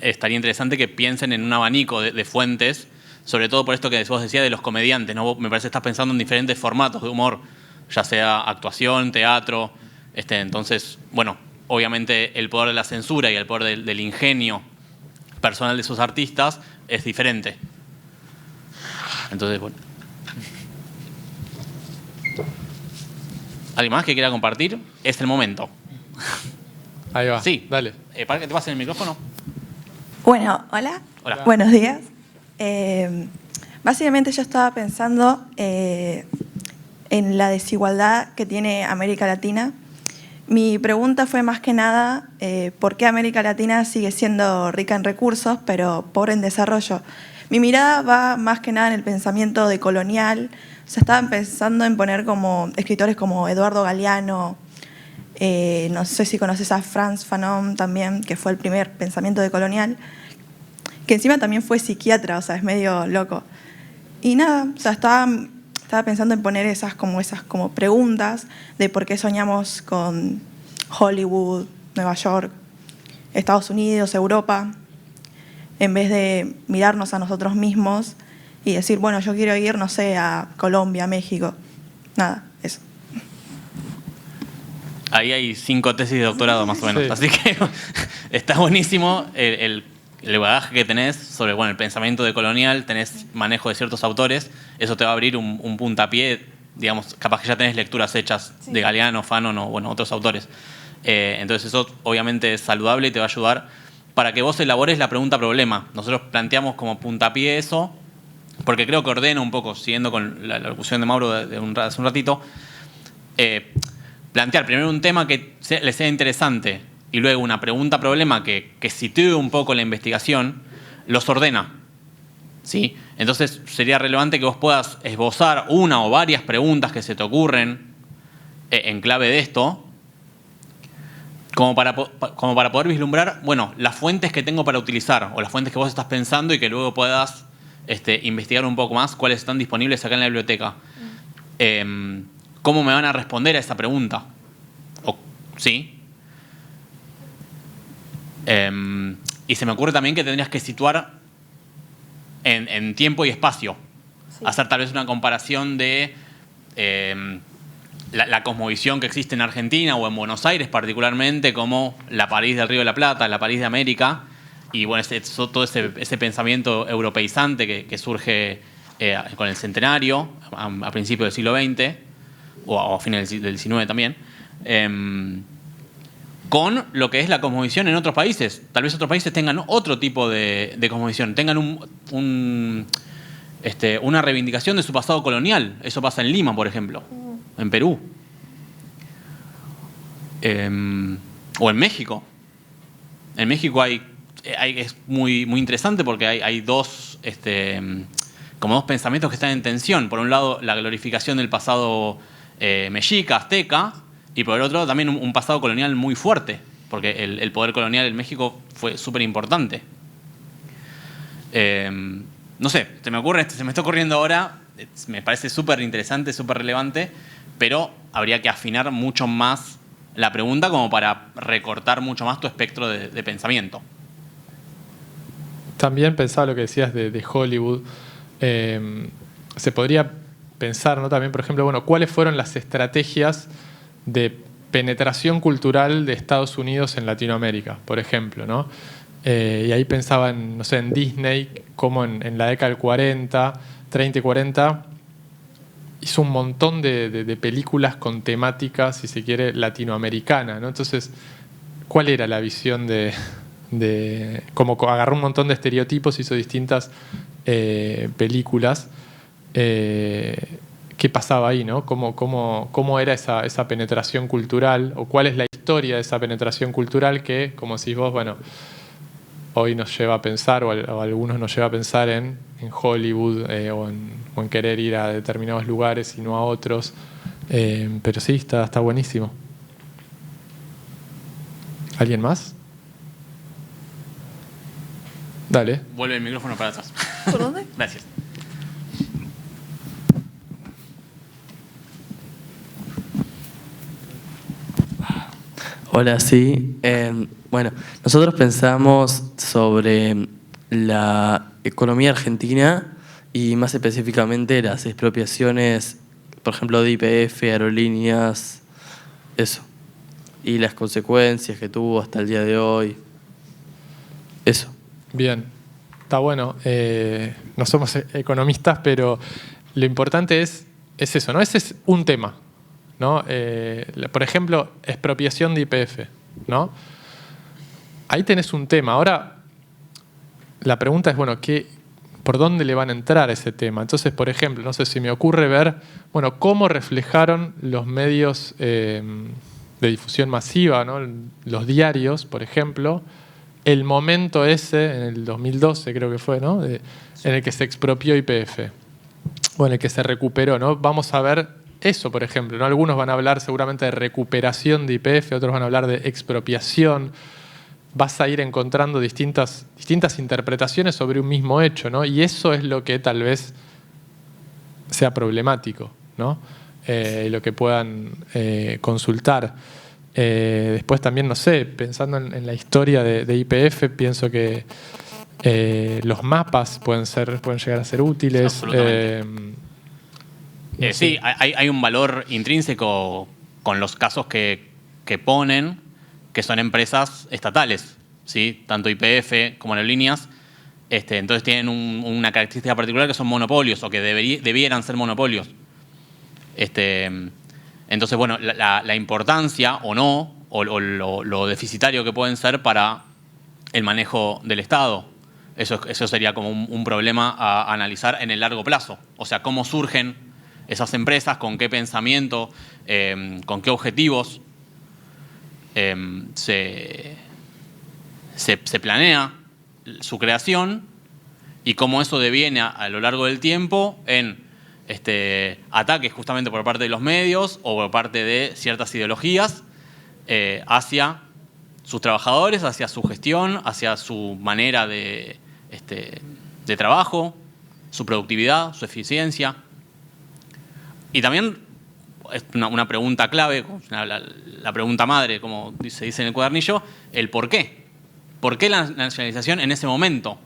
estaría interesante que piensen en un abanico de fuentes, sobre todo por esto que vos decías de los comediantes, ¿no? Me parece que estás pensando en diferentes formatos de humor, ya sea actuación, teatro, entonces, bueno, obviamente el poder de la censura y el poder del ingenio personal de esos artistas es diferente. Entonces, bueno. ¿Alguien más que quiera compartir? Es el momento. Ahí va. Sí. Dale. ¿Para que te pasen el micrófono? Bueno, hola. Hola. Buenos días. Básicamente yo estaba pensando en la desigualdad que tiene América Latina. Mi pregunta fue más que nada por qué América Latina sigue siendo rica en recursos, pero pobre en desarrollo. Mi mirada va más que nada en el pensamiento decolonial. O sea, estaban pensando en poner como escritores como Eduardo Galeano, no sé si conoces a Frantz Fanon también, que fue el primer pensamiento decolonial, que encima también fue psiquiatra, o sea, es medio loco. Y nada, o sea, estaba pensando en poner esas como preguntas de por qué soñamos con Hollywood, Nueva York, Estados Unidos, Europa, en vez de mirarnos a nosotros mismos y decir, bueno, yo quiero ir, no sé, a Colombia, México. Nada, eso. Ahí hay 5 tesis de doctorado más o menos, Sí. así que está buenísimo el bagaje que tenés sobre el pensamiento decolonial, tenés manejo de ciertos autores, eso te va a abrir un puntapié, digamos, capaz que ya tenés lecturas hechas de Galeano, Fanon o otros autores. Entonces eso obviamente es saludable y te va a ayudar para que vos elabores la pregunta-problema. Nosotros planteamos como puntapié eso, porque creo que ordena un poco, siguiendo con la locución de Mauro hace un ratito, plantear primero un tema que le sea interesante y luego una pregunta-problema que sitúe un poco la investigación, los ordena. ¿Sí? Entonces sería relevante que vos puedas esbozar una o varias preguntas que se te ocurren en clave de esto, como para poder vislumbrar, bueno, las fuentes que tengo para utilizar o las fuentes que vos estás pensando y que luego puedas investigar un poco más cuáles están disponibles acá en la biblioteca. ¿Cómo me van a responder a esa pregunta? ¿Sí? Y se me ocurre también que tendrías que situar en tiempo y espacio. Sí. Hacer tal vez una comparación de la cosmovisión que existe en Argentina o en Buenos Aires particularmente, como la París del Río de la Plata, la París de América, y bueno, todo ese pensamiento europeizante que surge con el centenario a principios del siglo XX o a fines del XIX también, con lo que es la cosmovisión en otros países. Tal vez otros países tengan otro tipo de cosmovisión, tengan una reivindicación de su pasado colonial. Eso pasa en Lima, por ejemplo, en Perú. O en México. En México es muy, muy interesante porque hay dos pensamientos que están en tensión. Por un lado, la glorificación del pasado mexica, azteca, y por el otro también un pasado colonial muy fuerte, porque el poder colonial en México fue súper importante. No sé, se me está ocurriendo ahora, me parece súper interesante, súper relevante, pero habría que afinar mucho más la pregunta como para recortar mucho más tu espectro de pensamiento. También pensaba lo que decías de Hollywood. Se podría pensar, ¿no? También, por ejemplo, bueno, ¿cuáles fueron las estrategias de penetración cultural de Estados Unidos en Latinoamérica, por ejemplo, ¿no? Y ahí pensaba en, no sé, en Disney, como en la década del 40, 30 y 40, hizo un montón de películas con temática, si se quiere, latinoamericana, ¿no? Entonces, ¿cuál era la visión como agarró un montón de estereotipos, hizo distintas películas? ¿Qué pasaba ahí, no? ¿Cómo era esa penetración cultural? ¿O cuál es la historia historia de esa penetración cultural que, como decís vos, bueno, hoy nos lleva a pensar, o a algunos nos lleva a pensar en Hollywood o en querer ir a determinados lugares y no a otros. Pero sí, está buenísimo. ¿Alguien más? Dale. Vuelve el micrófono para atrás. ¿Por dónde? Gracias. Hola, sí. Bueno, nosotros pensamos sobre la economía argentina y más específicamente las expropiaciones, por ejemplo, de YPF, aerolíneas, eso. Y las consecuencias que tuvo hasta el día de hoy. Eso. Bien, está bueno. No somos economistas, pero lo importante es eso, ¿no? Ese es un tema, ¿no? Por ejemplo, expropiación de YPF, ¿no? Ahí tenés un tema. Ahora, la pregunta es, bueno, ¿por dónde le van a entrar a ese tema? Entonces, por ejemplo, no sé si me ocurre ver, bueno, cómo reflejaron los medios de difusión masiva, ¿no? Los diarios, por ejemplo, el momento ese, en el 2012 creo que fue, ¿no? En el que se expropió YPF, o en el que se recuperó, ¿no? Vamos a ver eso, por ejemplo, ¿no? Algunos van a hablar seguramente de recuperación de YPF, otros van a hablar de expropiación. Vas a ir encontrando distintas interpretaciones sobre un mismo hecho, ¿no? Y eso es lo que tal vez sea problemático, ¿no? Lo que puedan consultar. Después también, no sé, pensando en la historia de YPF, pienso que los mapas pueden llegar a ser útiles. Absolutamente. Sí, hay un valor intrínseco con los casos que ponen, que son empresas estatales, ¿sí? Tanto YPF como aerolíneas. Entonces tienen una característica particular que son monopolios o que debieran ser monopolios. Entonces, bueno, la importancia o no, o lo deficitario que pueden ser para el manejo del Estado. Eso sería como un problema a analizar en el largo plazo. O sea, cómo surgen esas empresas, con qué pensamiento, con qué objetivos se planea su creación y cómo eso deviene a lo largo del tiempo en ataques justamente por parte de los medios o por parte de ciertas ideologías hacia sus trabajadores, hacia su gestión, hacia su manera de trabajo, su productividad, su eficiencia. Y también es una pregunta clave, la pregunta madre, como se dice en el cuadernillo, el por qué. ¿Por qué la nacionalización en ese momento?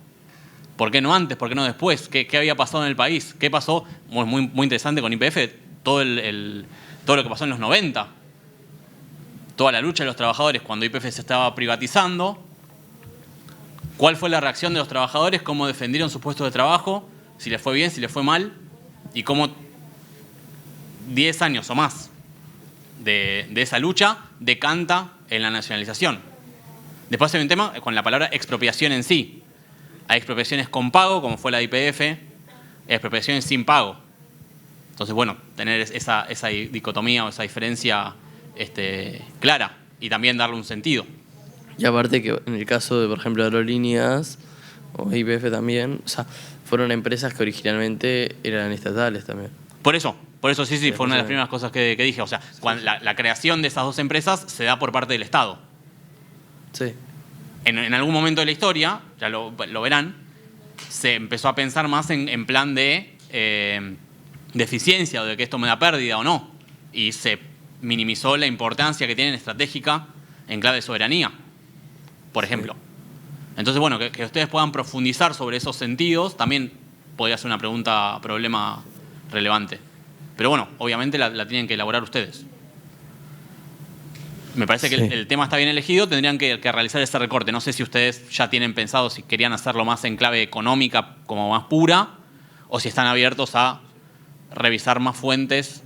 ¿Por qué no antes? ¿Por qué no después? ¿Qué había pasado en el país? ¿Qué pasó? Muy interesante con YPF, todo lo que pasó en los 90. Toda la lucha de los trabajadores cuando YPF se estaba privatizando. ¿Cuál fue la reacción de los trabajadores? ¿Cómo defendieron sus puestos de trabajo? Si les fue bien, si les fue mal. Y cómo 10 años o más de esa lucha decanta en la nacionalización. Después hay un tema con la palabra expropiación en sí. Hay expropiaciones con pago, como fue la de YPF, hay expropiaciones sin pago. Entonces, bueno, tener esa dicotomía o esa diferencia clara y también darle un sentido. Y aparte que en el caso de, por ejemplo, aerolíneas o YPF también, o sea, fueron empresas que originalmente eran estatales también. Por eso sí, fue una de las primeras cosas que dije. O sea, cuando la creación de esas dos empresas se da por parte del Estado. Sí. En algún momento de la historia, ya lo verán, se empezó a pensar más en plan de eficiencia o de que esto me da pérdida o no. Y se minimizó la importancia que tienen estratégica en clave de soberanía, por ejemplo. Entonces, bueno, que ustedes puedan profundizar sobre esos sentidos también podría ser una problema relevante. Pero bueno, obviamente la tienen que elaborar ustedes. Me parece que el tema está bien elegido, tendrían que realizar ese recorte. No sé si ustedes ya tienen pensado si querían hacerlo más en clave económica, como más pura, o si están abiertos a revisar más fuentes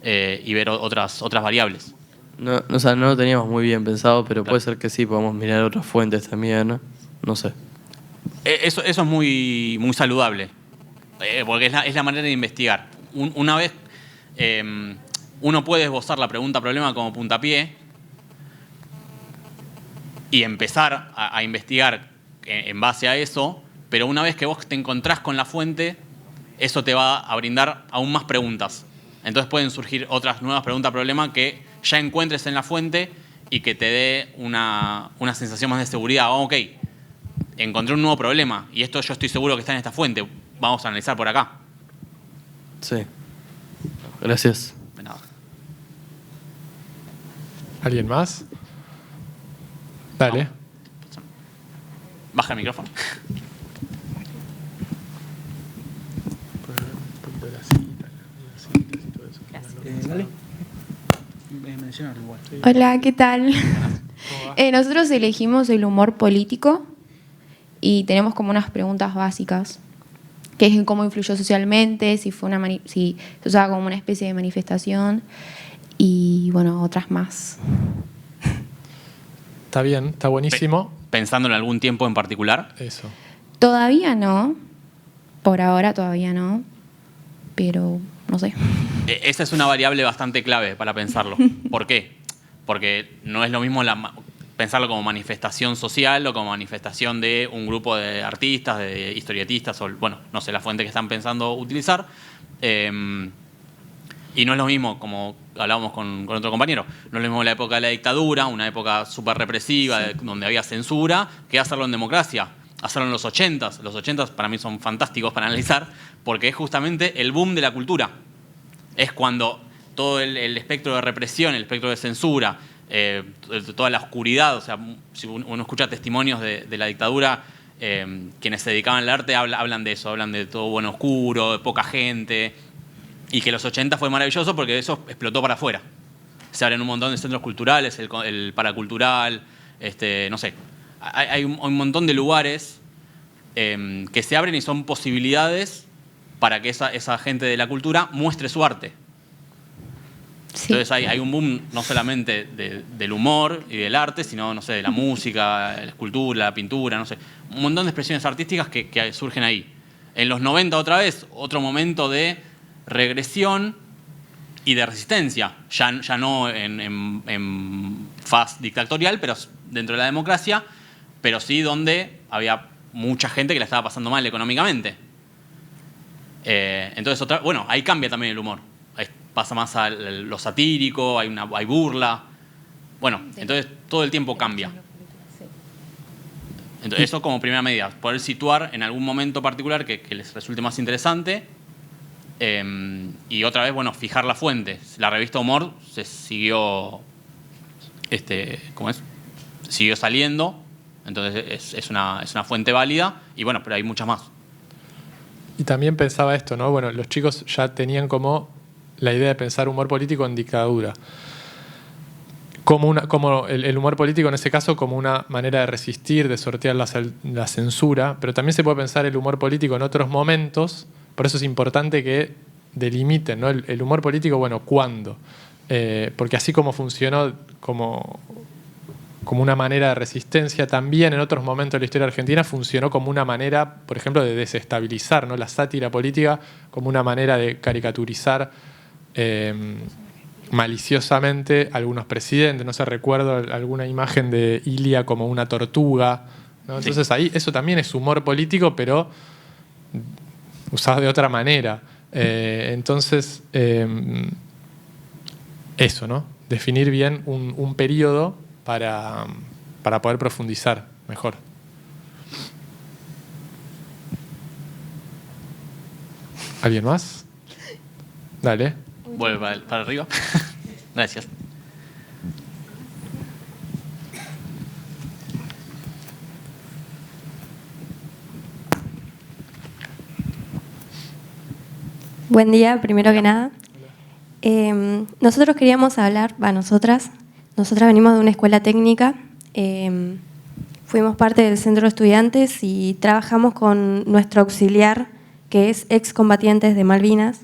y ver otras variables. No, o sea, no lo teníamos muy bien pensado, pero puede ser que sí, podamos mirar otras fuentes también, ¿no? No sé. Eso es muy saludable, porque es la manera de investigar. Una vez uno puede esbozar la pregunta-problema como puntapié, y empezar a investigar en base a eso, pero una vez que vos te encontrás con la fuente, eso te va a brindar aún más preguntas. Entonces pueden surgir otras nuevas preguntas, problema que ya encuentres en la fuente y que te dé una sensación más de seguridad. Oh, ok, encontré un nuevo problema y esto yo estoy seguro que está en esta fuente. Vamos a analizar por acá. Sí. Gracias. De nada. ¿Alguien más? Dale. Baja el micrófono. Hola, ¿qué tal? Nosotros elegimos el humor político y tenemos como unas preguntas básicas, que es cómo influyó socialmente, si se usaba como una especie de manifestación y, bueno, otras más. Está bien, está buenísimo. ¿Pensando en algún tiempo en particular? Eso. Todavía no, por ahora todavía no, pero no sé. Esa es una variable bastante clave para pensarlo. ¿Por qué? Porque no es lo mismo pensarlo como manifestación social o como manifestación de un grupo de artistas, de historietistas, o, bueno, no sé, la fuente que están pensando utilizar. Y no es lo mismo, como hablábamos con otro compañero, no es lo mismo la época de la dictadura, una época súper represiva, donde había censura, que hacerlo en democracia. Hacerlo en los 80s. Los 80s para mí son fantásticos para analizar, porque es justamente el boom de la cultura. Es cuando todo el espectro de represión, el espectro de censura, toda la oscuridad, o sea, si uno escucha testimonios de la dictadura, quienes se dedicaban al arte hablan de eso, hablan de todo bueno oscuro, de poca gente, y que los 80 fue maravilloso porque eso explotó para afuera. Se abren un montón de centros culturales, el paracultural, no sé, hay un montón de lugares que se abren y son posibilidades para que esa gente de la cultura muestre su arte. Sí. Entonces hay un boom no solamente del humor y del arte, sino, no sé, de la música, la escultura, la pintura, no sé. Un montón de expresiones artísticas que surgen ahí. En los 90 otra vez, otro momento de regresión y de resistencia. Ya no en faz dictatorial, pero dentro de la democracia, pero sí donde había mucha gente que la estaba pasando mal económicamente. Entonces, bueno, ahí cambia también el humor. Ahí pasa más a lo satírico, hay burla. Bueno, entonces todo el tiempo cambia. Entonces, eso como primera medida, poder situar en algún momento particular que les resulte más interesante. Y otra vez, bueno, fijar la fuente. La revista Humor se siguió, ¿cómo es? Siguió saliendo. Entonces es una fuente válida y bueno, pero hay muchas más. Y también pensaba esto, ¿no? Bueno, los chicos ya tenían como la idea de pensar humor político en dictadura. Como el humor político en ese caso como una manera de resistir, de sortear la censura, pero también se puede pensar el humor político en otros momentos. Por eso es importante que delimiten, ¿no? El humor político, bueno, ¿cuándo? Porque así como funcionó como una manera de resistencia, también en otros momentos de la historia argentina funcionó como una manera, por ejemplo, de desestabilizar, ¿no? La sátira política como una manera de caricaturizar maliciosamente algunos presidentes. No sé, recuerdo alguna imagen de Ilia como una tortuga, ¿no? Entonces ahí eso también es humor político, pero usado de otra manera. Entonces, eso, ¿no? Definir bien un periodo para poder profundizar mejor. ¿Alguien más? Dale. Vuelve para arriba. Gracias. Buen día, primero que nada. Nosotros queríamos hablar, nosotras venimos de una escuela técnica, fuimos parte del centro de estudiantes y trabajamos con nuestro auxiliar, que es excombatientes de Malvinas.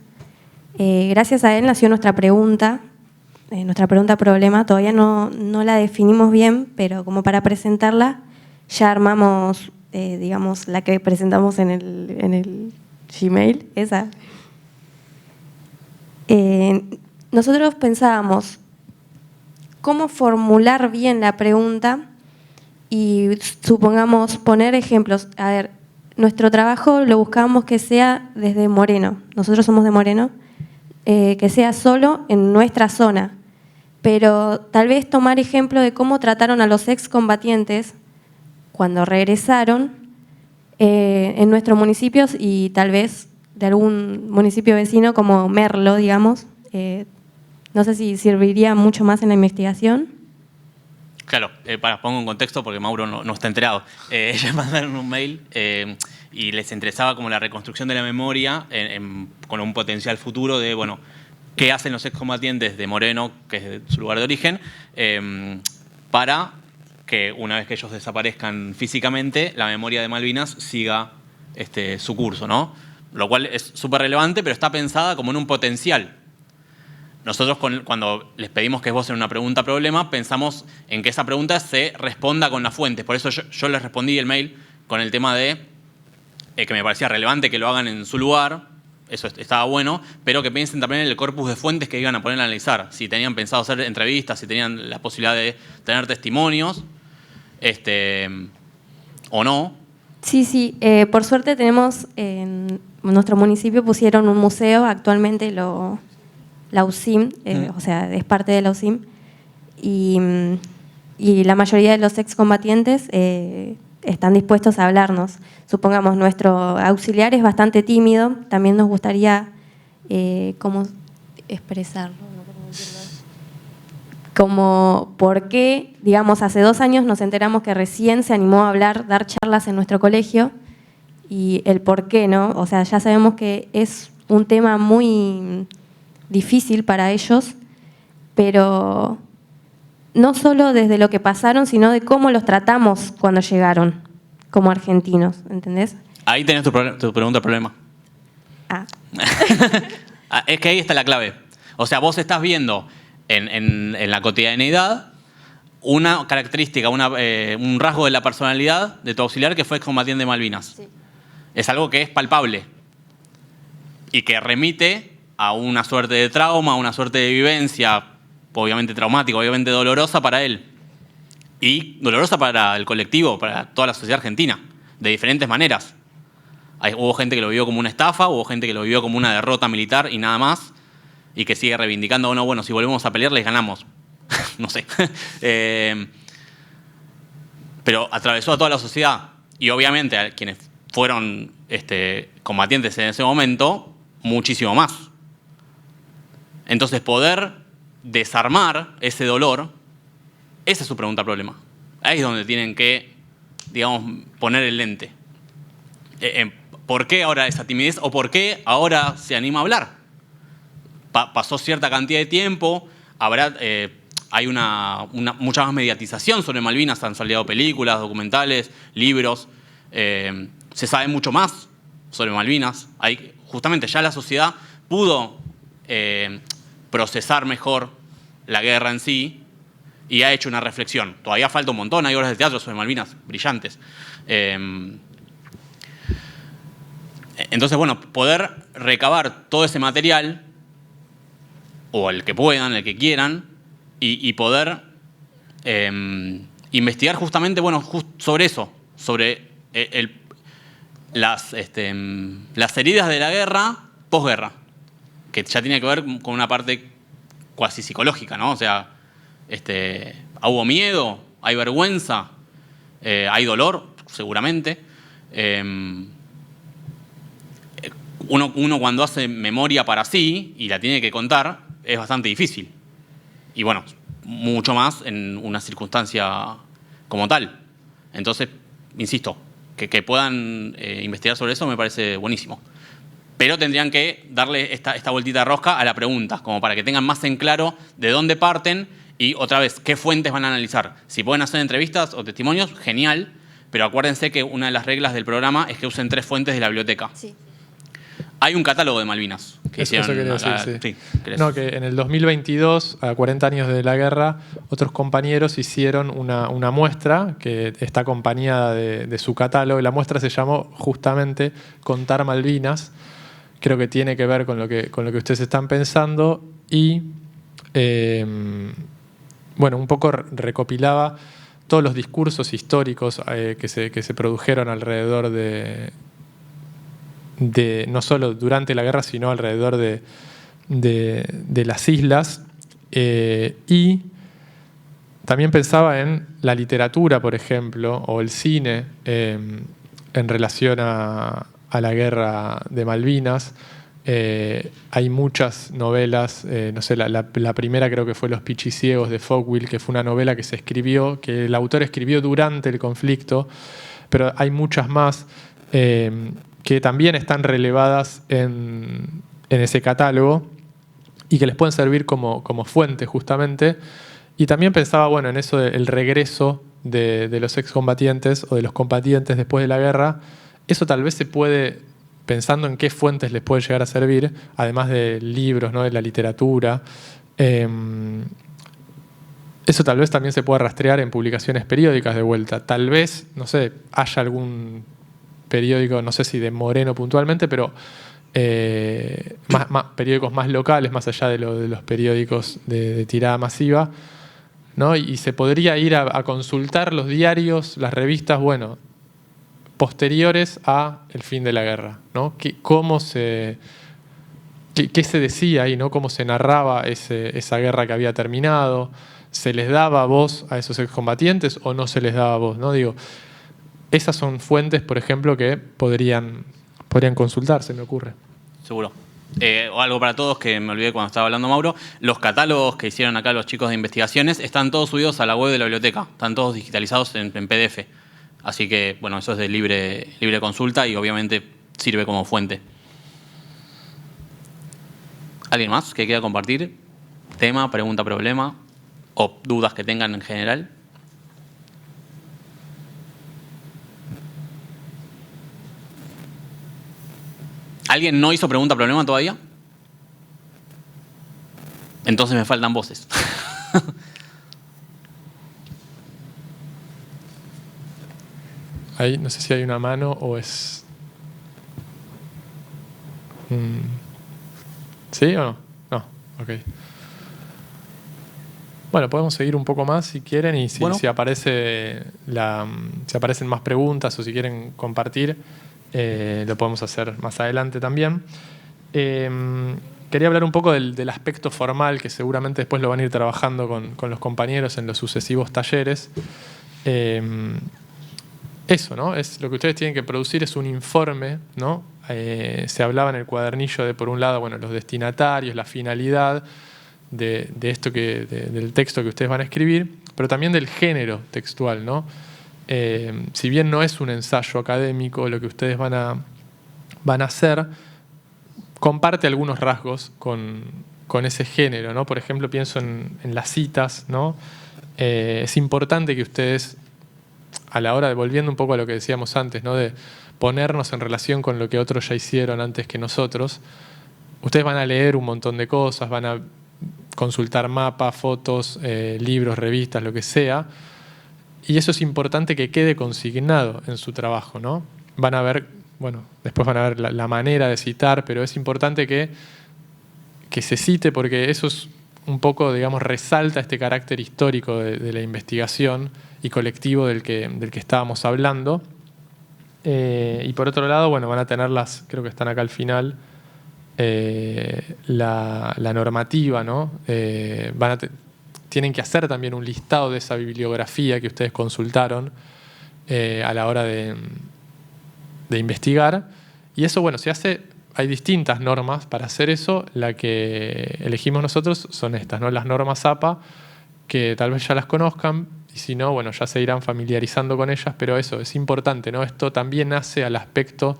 Gracias a él nació nuestra pregunta problema. Todavía no la definimos bien, pero como para presentarla ya armamos, digamos, la que presentamos en el Gmail, esa. Nosotros pensábamos cómo formular bien la pregunta y supongamos poner ejemplos. A ver, nuestro trabajo lo buscamos que sea desde Moreno. Nosotros somos de Moreno. Que sea solo en nuestra zona. Pero tal vez tomar ejemplo de cómo trataron a los excombatientes cuando regresaron en nuestros municipios y tal vez de algún municipio vecino como Merlo, digamos. No sé si serviría mucho más en la investigación. Claro, pongo en contexto porque Mauro no está enterado. Ellos mandaron un mail y les interesaba como la reconstrucción de la memoria con un potencial futuro de, bueno, qué hacen los excombatientes de Moreno, que es su lugar de origen, para que una vez que ellos desaparezcan físicamente, la memoria de Malvinas siga su curso, ¿no? Lo cual es súper relevante, pero está pensada como en un potencial. Nosotros cuando les pedimos que esbocen una pregunta-problema, pensamos en que esa pregunta se responda con las fuentes. Por eso yo les respondí el mail con el tema de que me parecía relevante que lo hagan en su lugar, eso estaba bueno, pero que piensen también en el corpus de fuentes que iban a poner a analizar. Si tenían pensado hacer entrevistas, si tenían la posibilidad de tener testimonios, o no. Sí, por suerte tenemos, en nuestro municipio pusieron un museo, actualmente la UCIM, o sea, es parte de la UCIM, y la mayoría de los excombatientes están dispuestos a hablarnos. Supongamos, nuestro auxiliar es bastante tímido, también nos gustaría, ¿cómo expresarlo? Como por qué, digamos, hace 2 años nos enteramos que recién se animó a dar charlas en nuestro colegio, y el por qué, ¿no? O sea, ya sabemos que es un tema muy difícil para ellos, pero no solo desde lo que pasaron, sino de cómo los tratamos cuando llegaron, como argentinos, ¿entendés? Ahí tenés tu pregunta-problema. Ah. Es que ahí está la clave. O sea, vos estás viendo en la cotidianeidad una característica, un rasgo de la personalidad de tu auxiliar que fue excombatiente de Malvinas. Sí. Es algo que es palpable y que remite a una suerte de trauma, a una suerte de vivencia, obviamente traumática, obviamente dolorosa para él. Y dolorosa para el colectivo, para toda la sociedad argentina, de diferentes maneras. Hubo gente que lo vivió como una estafa, hubo gente que lo vivió como una derrota militar y nada más, y que sigue reivindicando, no, bueno, si volvemos a pelear les ganamos. No sé. Pero atravesó a toda la sociedad y obviamente a quienes fueron combatientes en ese momento, muchísimo más. Entonces, poder desarmar ese dolor, esa es su pregunta-problema. Ahí es donde tienen que, digamos, poner el lente. ¿Por qué ahora esa timidez o por qué ahora se anima a hablar? Pasó cierta cantidad de tiempo, hay mucha más mediatización sobre Malvinas, han salido películas, documentales, libros, se sabe mucho más sobre Malvinas. Justamente ya la sociedad pudo procesar mejor la guerra en sí y ha hecho una reflexión. Todavía falta un montón, hay obras de teatro sobre Malvinas brillantes. Entonces, bueno, poder recabar todo ese material, o el que puedan, el que quieran, y poder investigar justamente, bueno, sobre eso, sobre las heridas de la guerra, posguerra, que ya tiene que ver con una parte cuasi psicológica, ¿no? O sea, hubo miedo, hay vergüenza, hay dolor, seguramente. Uno cuando hace memoria para sí y la tiene que contar, es bastante difícil. Y bueno, mucho más en una circunstancia como tal. Entonces, insisto, que puedan investigar sobre eso me parece buenísimo. Pero tendrían que darle esta vueltita de rosca a la pregunta, como para que tengan más en claro de dónde parten y, otra vez, qué fuentes van a analizar. Si pueden hacer entrevistas o testimonios, genial, pero acuérdense que una de las reglas del programa es que usen 3 fuentes de la biblioteca. Sí. Hay un catálogo de Malvinas. Eso quería decir, sí. No, que en el 2022, a 40 años de la guerra, otros compañeros hicieron una muestra que está acompañada de su catálogo. La muestra se llamó justamente Contar Malvinas. Creo que tiene que ver con lo que ustedes están pensando y, bueno, un poco recopilaba todos los discursos históricos que se produjeron alrededor de no solo durante la guerra, sino alrededor de las islas. Y también pensaba en la literatura, por ejemplo, o el cine en relación a la guerra de Malvinas. Hay muchas novelas, no sé, la primera creo que fue Los Pichiciegos de Fogwill, que fue una novela que se escribió, que el autor escribió durante el conflicto, pero hay muchas más que también están relevadas en ese catálogo y que les pueden servir como fuente justamente. Y también pensaba, bueno, en eso del regreso de los excombatientes o de los combatientes después de la guerra. Eso tal vez se puede, pensando en qué fuentes les puede llegar a servir, además de libros, ¿no?, de la literatura. Eso tal vez también se pueda rastrear en publicaciones periódicas de vuelta. Tal vez, no sé, haya algún periódico, no sé si de Moreno puntualmente, pero periódicos más locales, más allá de los periódicos de tirada masiva, ¿no? Y se podría ir a consultar los diarios, las revistas, bueno, posteriores a el fin de la guerra, ¿no? ¿Qué se decía ahí, ¿no? Cómo se narraba esa guerra que había terminado. ¿Se les daba voz a esos excombatientes o no se les daba voz, ¿no? Digo, esas son fuentes, por ejemplo, que podrían consultar, se me ocurre. Seguro. O algo para todos que me olvidé cuando estaba hablando Mauro. Los catálogos que hicieron acá los chicos de investigaciones están todos subidos a la web de la biblioteca. Están todos digitalizados en PDF. Así que, bueno, eso es de libre consulta y obviamente sirve como fuente. ¿Alguien más que quiera compartir? Tema, pregunta, problema o dudas que tengan en general. ¿Alguien no hizo pregunta, problema todavía? Entonces me faltan voces. Ahí no sé si hay una mano o es... ¿Sí o no? No, ok. Bueno, podemos seguir un poco más si quieren y si aparecen más preguntas o si quieren compartir, lo podemos hacer más adelante también. Quería hablar un poco del aspecto formal, que seguramente después lo van a ir trabajando con los compañeros en los sucesivos talleres. Eso, ¿no? Es lo que ustedes tienen que producir es un informe, ¿no? Se hablaba en el cuadernillo de, por un lado, bueno, los destinatarios, la finalidad de esto del texto que ustedes van a escribir, pero también del género textual, ¿no? Si bien no es un ensayo académico, lo que ustedes van a hacer comparte algunos rasgos con ese género, ¿no? Por ejemplo, pienso en las citas, ¿no? Es importante que ustedes, a la hora de, volviendo un poco a lo que decíamos antes, ¿no?, de ponernos en relación con lo que otros ya hicieron antes que nosotros, ustedes van a leer un montón de cosas, van a consultar mapas, fotos, libros, revistas, lo que sea, y eso es importante que quede consignado en su trabajo, ¿no? Van a ver, bueno, después van a ver la manera de citar, pero es importante que se cite porque eso es un poco, digamos, resalta este carácter histórico de la investigación y colectivo del que estábamos hablando. Y por otro lado, bueno, van a tener creo que están acá al final, la normativa, ¿no? Tienen que hacer también un listado de esa bibliografía que ustedes consultaron a la hora de investigar. Y eso, bueno, se hace, hay distintas normas para hacer eso. La que elegimos nosotros son estas, ¿no? Las normas APA, que tal vez ya las conozcan, y si no, bueno, ya se irán familiarizando con ellas, pero eso es importante, ¿no? Esto también hace al aspecto,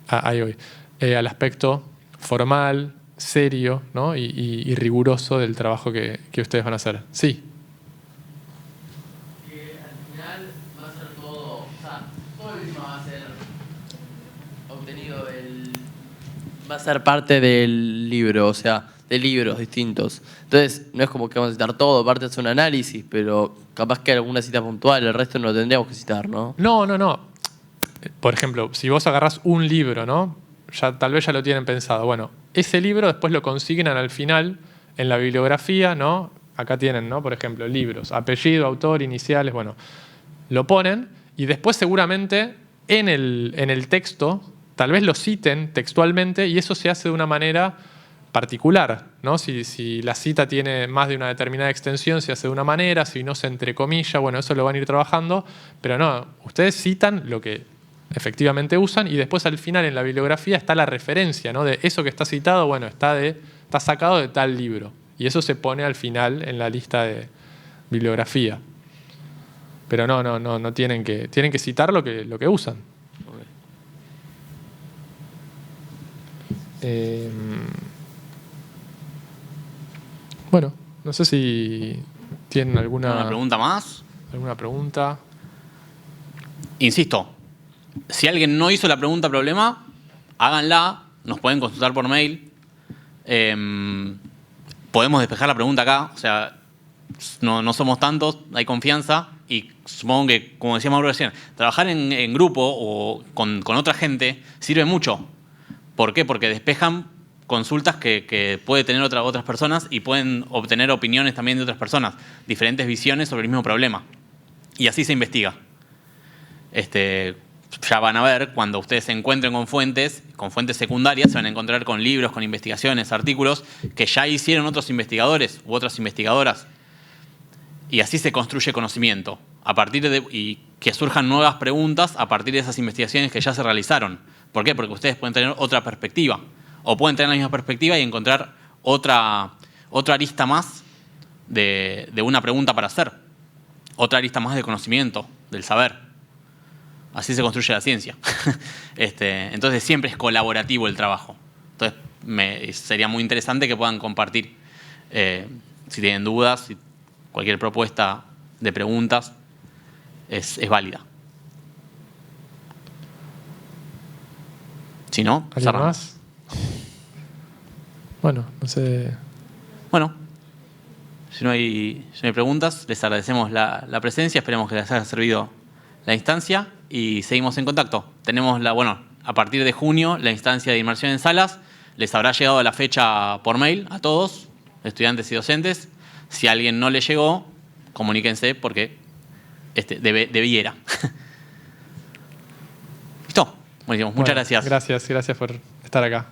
al aspecto formal, serio, ¿no? y riguroso del trabajo que ustedes van a hacer. Sí. Al final va a ser todo, o sea, todo el tema va a ser obtenido va a ser parte del libro, o sea, de libros distintos. Entonces, no es como que vamos a citar todo, aparte es un análisis, pero capaz que alguna cita puntual, el resto no lo tendríamos que citar, ¿no? No. Por ejemplo, si vos agarrás un libro, ¿no? Tal vez ya lo tienen pensado. Bueno, ese libro después lo consignan al final en la bibliografía, ¿no? acá tienen, ¿no? Por ejemplo, libros, apellido, autor, iniciales, bueno, lo ponen y después seguramente en el texto tal vez lo citen textualmente y eso se hace de una manera particular, ¿no? Si la cita tiene más de una determinada extensión, se hace de una manera, si no se entrecomilla, bueno, eso lo van a ir trabajando, pero no, ustedes citan lo que efectivamente usan y después al final en la bibliografía está la referencia, ¿no? De eso que está citado, bueno, está sacado de tal libro y eso se pone al final en la lista de bibliografía. Pero no tienen que citar lo que usan. Bueno, no sé si tienen ¿Una pregunta más? ¿Alguna pregunta? Insisto, si alguien no hizo la pregunta problema, háganla, nos pueden consultar por mail. Podemos despejar la pregunta acá, o sea, no somos tantos, hay confianza y supongo que, como decía Mauro recién, trabajar en grupo o con otra gente sirve mucho. ¿Por qué? Porque despejan consultas que puede tener otras personas y pueden obtener opiniones también de otras personas, diferentes visiones sobre el mismo problema. Y así se investiga. Ya van a ver, cuando ustedes se encuentren con fuentes secundarias, se van a encontrar con libros, con investigaciones, artículos que ya hicieron otros investigadores u otras investigadoras. Y así se construye conocimiento. Y que surjan nuevas preguntas a partir de esas investigaciones que ya se realizaron. ¿Por qué? Porque ustedes pueden tener otra perspectiva. O pueden tener la misma perspectiva y encontrar otra arista más de una pregunta para hacer. Otra arista más de conocimiento, del saber. Así se construye la ciencia. Entonces siempre es colaborativo el trabajo. Entonces sería muy interesante que puedan compartir. Si tienen dudas, cualquier propuesta de preguntas es válida. Si no, ¿Alguien cerramos. más? Bueno, no sé. Bueno, si no hay preguntas, les agradecemos la presencia, esperemos que les haya servido la instancia y seguimos en contacto. Tenemos a partir de junio la instancia de inmersión en salas, les habrá llegado la fecha por mail a todos, estudiantes y docentes. Si a alguien no le llegó, comuníquense porque debiera. ¿Listo? Buenísimo, muchas gracias. Gracias por estar acá.